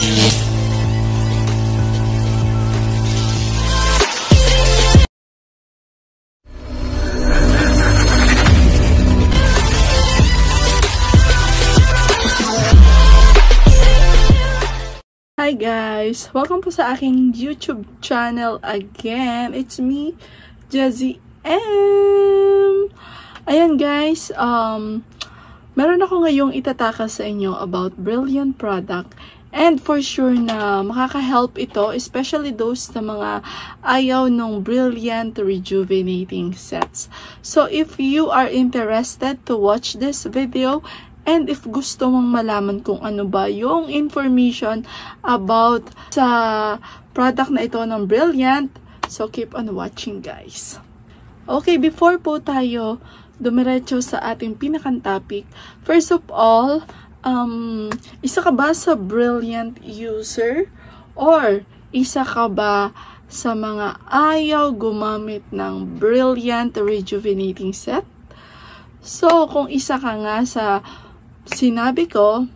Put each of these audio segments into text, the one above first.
Hi guys! Welcome po sa aking YouTube channel again. It's me, Jazzy M. Ayan guys, meron ako ngayong itatakas sa inyo about Brilliant product. And for sure na makaka-help ito, especially those na mga ayaw nung Brilliant Rejuvenating Sets. So if you are interested to watch this video, and if gusto mong malaman kung ano ba yung information about sa product na ito ng Brilliant, so keep on watching guys. Okay, before po tayo dumiretso sa ating pinakang topic, first of all, isa ka ba sa Brilliant user? Or isa ka ba sa mga ayaw gumamit ng Brilliant Rejuvenating Set? So, kung isa ka nga sa sinabi ko,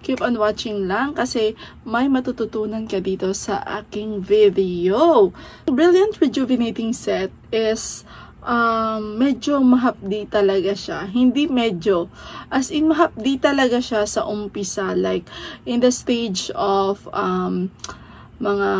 keep on watching lang kasi may matututunan ka dito sa aking video. Brilliant Rejuvenating Set is medyo mahapdi talaga siya. Hindi medyo. As in, mahapdi talaga siya sa umpisa. Like, in the stage of mga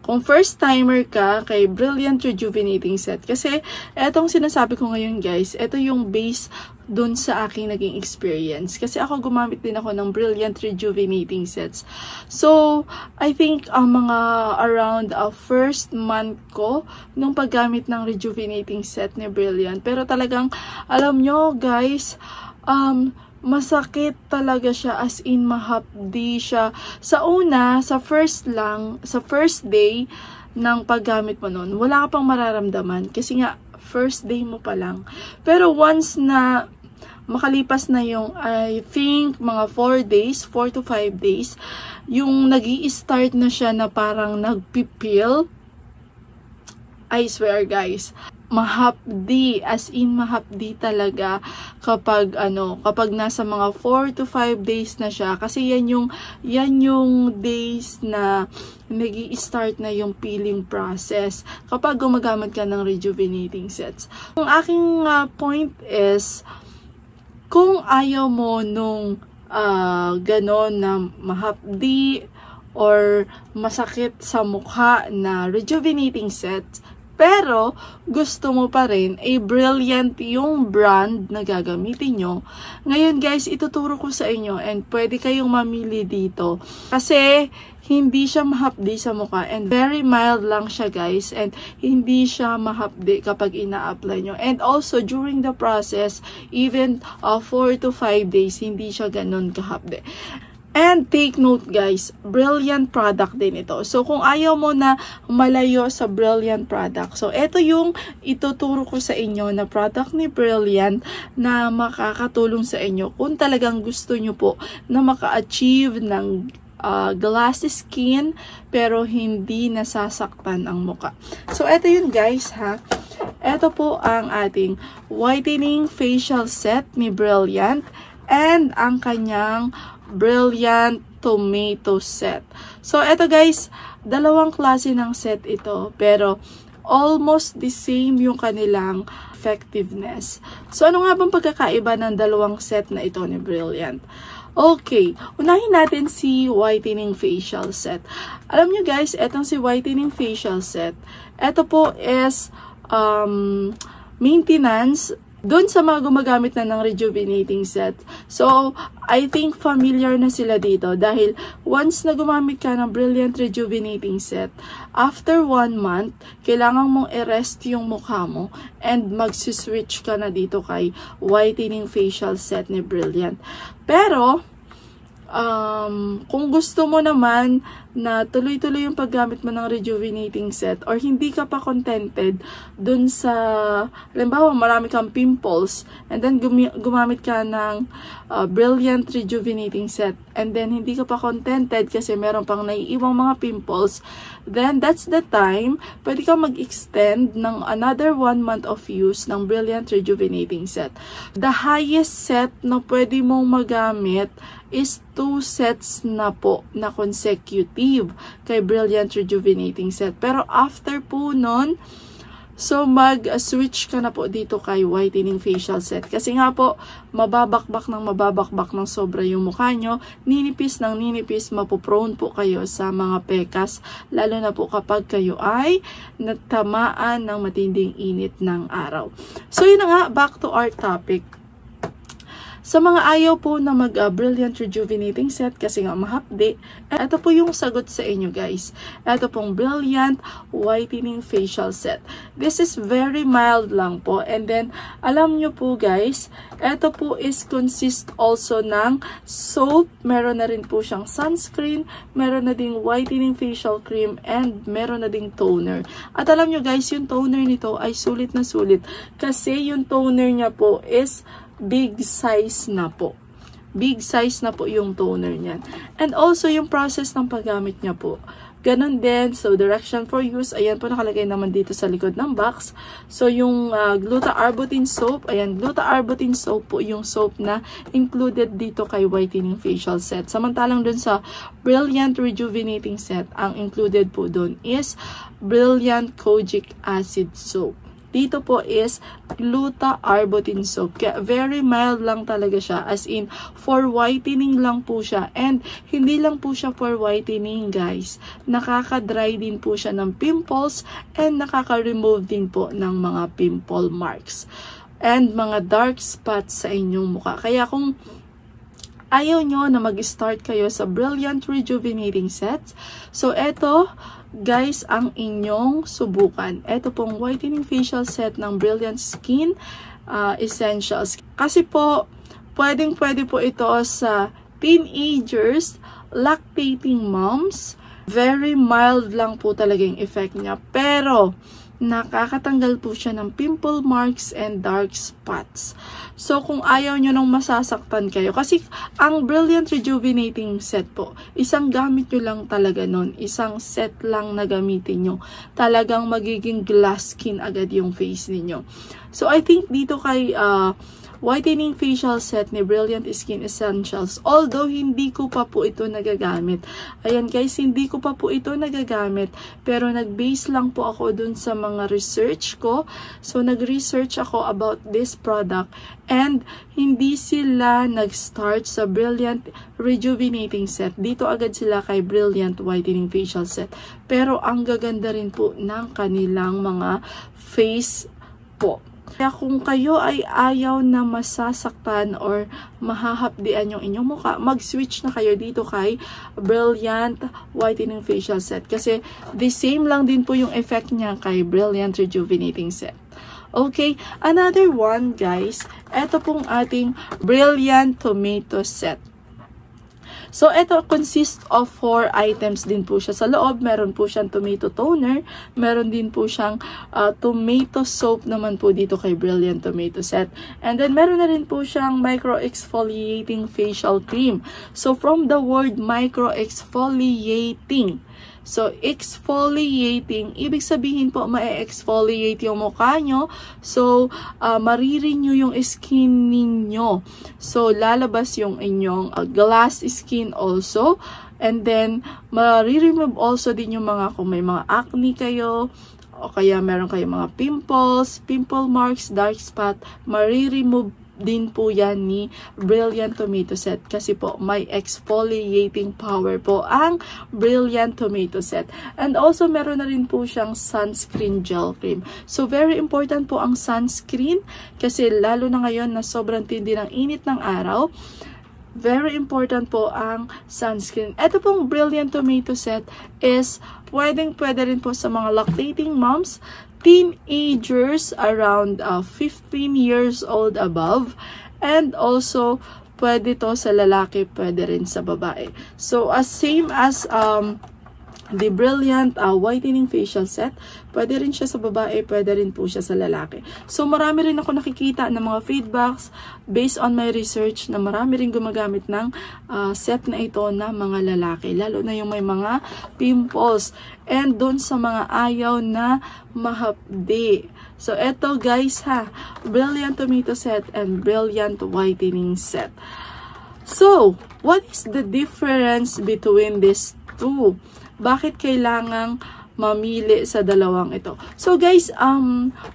kung first timer ka kay Brilliant Rejuvenating Set. Kasi, etong sinasabi ko ngayon guys, ito yung base dun sa aking naging experience. Kasi ako gumamit din ako ng Brilliant Rejuvenating Sets. So, I think mga around first month ko nung paggamit ng Rejuvenating Set ni Brilliant. Pero talagang, alam nyo guys, masakit talaga siya, as in mahapdi siya. Sa una, sa first day ng paggamit mo nun, wala ka pang mararamdaman kasi nga first day mo pa lang. Pero once na makalipas na yung, I think, mga 4 to 5 days, yung nag-i-start na siya na parang nagpipil, I swear guys, mahapdi, as in mahapdi talaga kapag kapag nasa mga 4 to 5 days na siya, kasi yan yung days na nag-i-start na yung peeling process kapag gumagamit ka ng rejuvenating sets. Ang aking point is, kung ayaw mo nung ganon na mahapdi or masakit sa mukha na rejuvenating set, pero gusto mo pa rin, Brilliant yung brand na gagamitin nyo. Ngayon guys, ituturo ko sa inyo and pwede kayong mamili dito. Kasi hindi siya mahapdi sa mukha and very mild lang siya guys. And hindi siya mahapdi kapag ina-apply nyo. And also during the process, even 4 to 5 days, hindi siya ganun kahapdi. And take note guys, Brilliant product din ito. So kung ayaw mo na malayo sa Brilliant product, so ito yung ituturo ko sa inyo na product ni Brilliant na makakatulong sa inyo kung talagang gusto nyo po na maka-achieve ng glassy skin pero hindi nasasaktan ang muka. So ito yun guys ha. Ito po ang ating whitening facial set ni Brilliant and ang kanyang Brilliant Tomato Set. So, eto guys, dalawang klase ng set ito, pero almost the same yung kanilang effectiveness. So, ano nga bang pagkakaiba ng dalawang set na ito ni Brilliant? Okay, unahin natin si Whitening Facial Set. Alam nyo guys, etong si Whitening Facial Set, eto po is maintenance doon sa mga gumagamit na ng rejuvenating set. So, I think familiar na sila dito dahil once na gumamit ka ng Brilliant Rejuvenating Set, after 1 month, kailangan mong i-rest yung mukha mo and magsiswitch ka na dito kay Whitening Facial Set ni Brilliant. Pero, kung gusto mo naman na tuloy-tuloy yung paggamit mo ng rejuvenating set or hindi ka pa contented dun sa, halimbawa marami kang pimples and then gumamit ka ng Brilliant rejuvenating set and then hindi ka pa contented kasi meron pang naiiwang mga pimples, then that's the time pwede ka mag-extend ng another 1 month of use ng Brilliant rejuvenating set. The highest set na pwede mong magamit is 2 sets na po na consecutive kay Brilliant rejuvenating set. Pero after po nun, so mag-switch ka na po dito kay whitening facial set. Kasi nga po, mababakbak ng sobra yung mukha nyo, ninipis ng ninipis, mapoprone po kayo sa mga pekas, lalo na po kapag kayo ay natamaan ng matinding init ng araw. So yun na nga, back to our topic. Sa mga ayaw po na mag-Brilliant rejuvenating set kasi nga mahapdi, ito po yung sagot sa inyo guys. Ito pong Brilliant whitening facial set. This is very mild lang po. And then, alam nyo po guys, ito po is consist also ng soap. Meron na rin po siyang sunscreen. Meron na ding whitening facial cream. And meron na ding toner. At alam nyo guys, yung toner nito ay sulit na sulit. Kasi yung toner niya po is big size na po. Big size na po yung toner niyan. And also, yung process ng paggamit niya po. Ganon din. So, direction for use. Ayan po, nakalagay naman dito sa likod ng box. So, yung gluta-arbutin soap. Ayan, gluta-arbutin soap po yung soap na included dito kay whitening facial set. Samantalang dun sa Brilliant rejuvenating set, ang included po dun is Brilliant kojic acid soap. Dito po is gluta-arbutin soap. Kaya very mild lang talaga siya. As in, for whitening lang po siya. And hindi lang po siya for whitening guys. Nakaka-dry din po siya ng pimples and nakaka-remove din po ng mga pimple marks. And mga dark spots sa inyong mukha. Kaya kung ayaw nyo na mag-start kayo sa Brilliant rejuvenating sets, so eto guys, ang inyong subukan. Ito pong whitening facial set ng Brilliant Skin Essentials. Kasi po, pwede po ito sa teenagers, lactating moms. Very mild lang po talaga yung effect niya. Pero, nakakatanggal po siya ng pimple marks and dark spots. So, kung ayaw nyo nung masasaktan kayo, kasi ang Brilliant rejuvenating set po, isang gamit nyo lang talaga nun, isang set lang na gamitin nyo, talagang magiging glass skin agad yung face ninyo. So, I think dito kay whitening facial set ni Brilliant Skin Essentials, although hindi ko pa po ito nagagamit. Ayan guys, hindi ko pa po ito nagagamit, pero nag-base lang po ako dun sa mga research ko. So, nag-research ako about this product and hindi sila nag-start sa Brilliant rejuvenating set. Dito agad sila kay Brilliant whitening facial set. Pero ang gaganda rin po ng kanilang mga face po. Kaya kung kayo ay ayaw na masasaktan or mahahapdian yung inyong mukha, mag-switch na kayo dito kay Brilliant whitening facial set. Kasi the same lang din po yung effect niya kay Brilliant rejuvenating set. Okay, another one guys, ito pong ating Brilliant tomato set. So, ito consists of 4 items din po siya sa loob. Meron po siyang tomato toner. Meron din po siyang tomato soap naman po dito kay Brilliant tomato set. And then, meron na rin po siyang micro-exfoliating facial cream. So, from the word micro-exfoliating, so, exfoliating, ibig sabihin po, ma-exfoliate yung mukha nyo. So, marirenew yung skin ninyo. So, lalabas yung inyong glass skin also. And then, mariremove also din yung mga, kung may mga acne kayo, o kaya meron kayong mga pimples, pimple marks, dark spot, mariremove din po yan ni Brilliant tomato set kasi po may exfoliating power po ang Brilliant tomato set. And also meron na rin po siyang sunscreen gel cream. So very important po ang sunscreen kasi lalo na ngayon na sobrang tindi ng init ng araw. Very important po ang sunscreen. Ito pong Brilliant tomato set is pwede rin po sa mga lactating moms, teenagers around 15 years old above, and also pwede to sa lalaki, pwede rin sa babae. So, same as The Brilliant Whitening Facial Set. Pwede rin siya sa babae, pwede rin po siya sa lalaki. So, marami rin ako nakikita ng mga feedbacks based on my research na marami rin gumagamit ng set na ito na mga lalaki. Lalo na yung may mga pimples. And doon sa mga ayaw na mahapdi. So, eto guys ha. Brilliant Tomato Set and Brilliant Whitening Set. So, what is the difference between these two? Bakit kailangang mamili sa dalawang ito? So guys,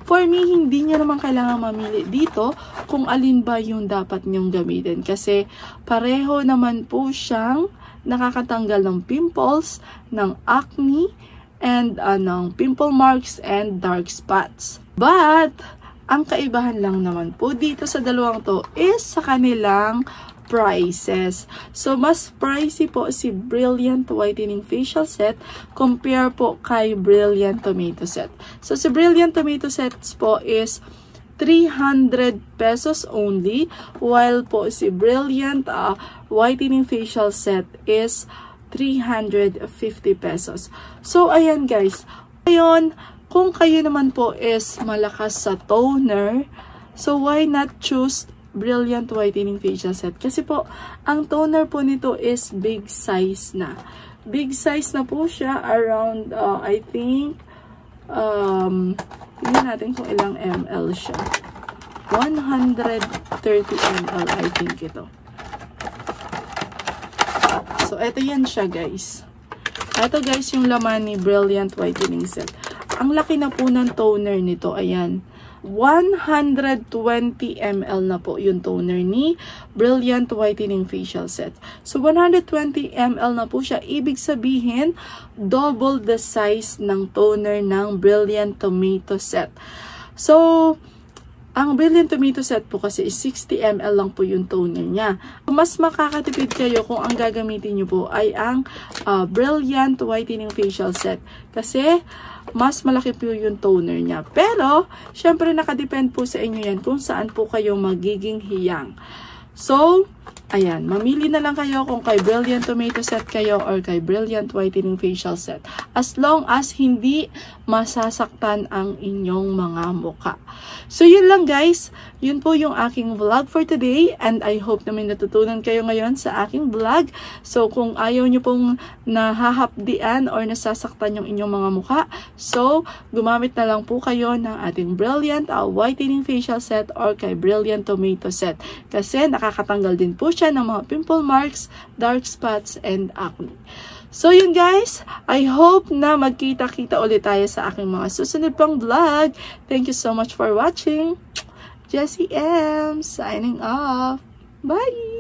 for me, hindi nyo naman kailangan mamili dito kung alin ba yung dapat nyong gamitin. Kasi pareho naman po siyang nakakatanggal ng pimples, ng acne, and ng pimple marks and dark spots. But, ang kaibahan lang naman po dito sa dalawang to is sa kanilang prices. So, mas pricey po si Brilliant Whitening Facial Set compare po kay Brilliant Tomato Set. So, si Brilliant Tomato Sets po is 300 pesos only, while po si Brilliant Whitening Facial Set is 350 pesos. So, ayan guys. Ngayon, kung kayo naman po is malakas sa toner, so why not choose Brilliant Whitening Facial Set? Kasi po, ang toner po nito is big size na. Big size na po siya, around, I think, tingnan natin kung ilang ml siya. 130 ml, I think ito. So, ito yan siya, guys. Ito, guys, yung laman ni Brilliant Whitening Set. Ang laki na po ng toner nito, ayan. 120 ml na po yung toner ni Brilliant Whitening Facial Set. So, 120 ml na po siya. Ibig sabihin, double the size ng toner ng Brilliant Tomato Set. So, ang Brilliant Tomato Set po kasi is 60 ml lang po yung toner niya. Mas makakatipid kayo kung ang gagamitin nyo po ay ang Brilliant Whitening Facial Set. Kasi, mas malaki po yung toner niya. Pero, syempre nakadepend po sa inyo yan kung saan po kayo magiging hiyang. So, ayan, mamili na lang kayo kung kay Brilliant Tomato Set kayo or kay Brilliant Whitening Facial Set. As long as hindi masasaktan ang inyong mga muka. So, yun lang guys. Yun po yung aking vlog for today. And I hope na may natutunan kayo ngayon sa aking vlog. So, kung ayaw nyo pong nahahapdian or nasasaktan yung inyong mga muka, so, gumamit na lang po kayo ng ating Brilliant Whitening Facial Set or kay Brilliant Tomato Set. Kasi nakakatanggal din po siya ng mga pimple marks, dark spots, and acne. So yun guys, I hope na magkita-kita ulit tayo sa aking mga susunod pang vlog. Thank you so much for watching. Jessie M signing off. Bye!